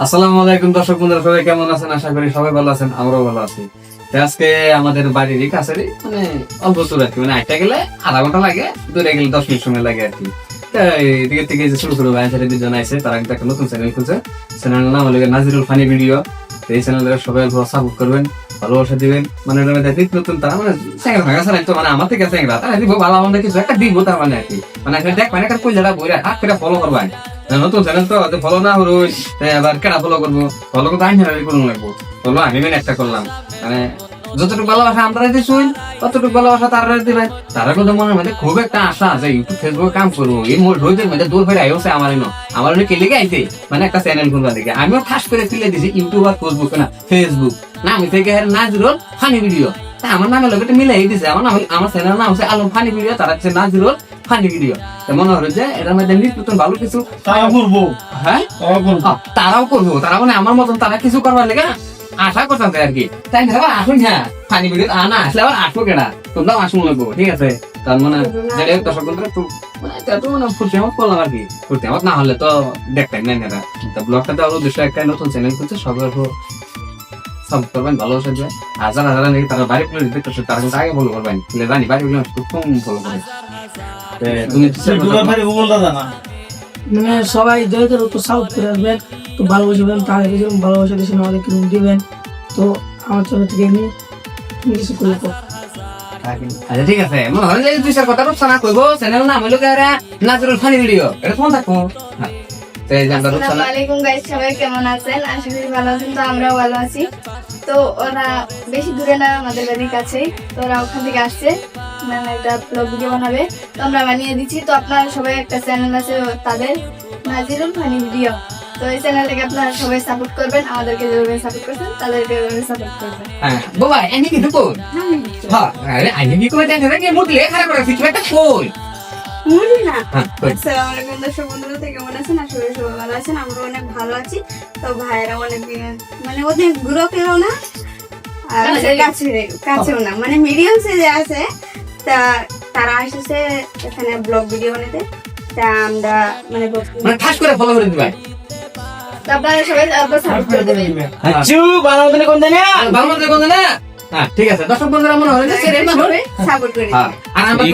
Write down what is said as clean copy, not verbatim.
আসসালামু আলাইকুম দর্শক বন্ধুরা, সবাই কেমন আছেন? আশা করি সবাই ভালো আছেন, আমরাও ভালো আছি। তো আজকে আমাদের বাড়ির কাছেরই মানে অল্প দূর আর কি, মানে একটা গেলে আধা ঘন্টা লাগে, দূরে গেলে 10 মিনিট সময় লাগে আর কি। তো এদিকে থেকে যে ছোট ছোট ভাই ছেলে দুজন আছে, তারা কিন্তু একটা নতুন চ্যানেল খুলছে। চ্যানেলের নাম হলো নাজিরুল ফানি ভিডিও। তো এই চ্যানেলে সবাই সাপোর্ট করবেন, ভালোবাসা দিবেন। মানে নতুন তারা মানে চ্যাংরা ভাঙা ছাড়া তো মানে আমার থেকে চ্যাংরা তারা দিব ভালো আমাদের কিছু একটা দিব তার মানে আর কি। মানে দেখ মানে একটা কই যারা বইরা হাত করে ফলো করবেন। নতুন চ্যানেল তো ফলো না হলো আবার কেডা ফলো করবো, ফলো করতে আইন করুন লাগবো। বললো আমি মেন একটা করলাম, মানে যতটুকু ভালোবাসা আমরা দিচ্ছি ততটুকু ভালোবাসা তারা দিবেন। তারা কিন্তু মনের মধ্যে খুব একটা আশা আছে ইউটিউব ফেসবুকে কাম করবো, এই রোদের মধ্যে দূর ফেরে আইসে আমার কে লেগে আইতে মানে একটা চ্যানেল খুলবা দিকে আমিও ঠাস করে তুলে দিছি ইউটিউব আর ফেসবুক না ফেসবুক নাম থেকে নাজিরুল ফানি ভিডিও। আমার নামের লোক মিলাই দিছে, আমার চ্যানেল নাম হচ্ছে আলম ফানি ভিডিও, তারা হচ্ছে নাজিরুল ফানি ভিডিও। মনে হলো যে এটার মধ্যে নতুন ভালো কিছু করবো। হ্যাঁ তারাও করবো, তারা মানে আমার মতন তারা কিছু করবার লেগে আশা করতাম আর কি। তাই না আসুন, হ্যাঁ ফানি ভিডিও আনা আসলে আবার আসবো কেনা, তোমরাও আসুন লাগবো, ঠিক আছে? তার মানে যেটা দর্শক বন্ধুরা একটু মানে একটু মানে ফুর্তি আমার করলাম আর কি। ফুর্তি আমার না হলে তো দেখতেন না এরা। তা ব্লগটা দেওয়ার উদ্দেশ্য একটা নতুন চ্যানেল খুলছে, সবাই সাপোর্ট করবেন, ভালোবাসা দেবেন। আর যারা যারা নাকি তারা বাড়ি খুলে দিতে তারা কিন্তু আগে ফলো করবেন, জানি বাড়ি খুলে খুব কম ফলো করে। তুমি মানে সবাই দয়া করে একটু সাপোর্ট করে আসবেন, একটু ভালোবাসবেন, তাদেরকে যেরকম ভালোবাসা দিয়েছেন আমাদেরকে দিবেন। তো আমার চ্যানেল থেকে আমি কিছু করে আচ্ছা ঠিক আছে, মনে হয় যে দুই চার কথা রূপসানা কইবো। চ্যানেল নাম হলো নাজিরুল ফানি ভিডিও, এটা ফোন থাকবো। আসসালামু আলাইকুম গাইস, সবাই কেমন আছেন? আশা করি ভালো আছেন। তো আমরাও ভালো আছি। তো ওরা বেশি দূরে না, আমাদের বাড়ির কাছেই। তো ওরা ওখান থেকে আসছে, মানে একটা ব্লগ ভিডিও বানাবে, তো আমরা বানিয়ে দিচ্ছি। তো আপনারা সবাই একটা চ্যানেল আছে তাদের, নাজিরুল ফানি ভিডিও। তো এই চ্যানেলটাকে আপনারা সবাই সাপোর্ট করবেন, আমাদেরকে যেভাবে সাপোর্ট করছেন তাদেরকে ওইভাবে সাপোর্ট করবেন। হ্যাঁ বাবা এনি কি দেখো, হ্যাঁ আরে আইনি কি করে দেখে কি মুটি লেখা করে কিছু একটা কই মুড়ি না। হ্যাঁ আসসালামু আলাইকুম দর্শক বন্ধুরা, তো কেমন আছেন? আশা করি সবাই ভালো আছেন, আমরা অনেক ভালো আছি। তো ভাইয়েরা অনেক মানে ওদের গ্রুপেরও না আর কাছেও না, মানে মিডিয়াম সাইজে আছে। তা তারা আসছে এখানে ব্লগ ভিডিও বানাতে। তা আমরা মানে ঠাস করে ফলো করে দিবাই। আপনারা সবাই সাপোর্ট করে দেবেন। আচ্ছা ভালো মতন কোন দেনা ভালো মতো কোন না। হ্যাঁ ঠিক আছে দর্শক বন্ধুরা, মনে হয় যে সাপোর্ট করে আর আমরা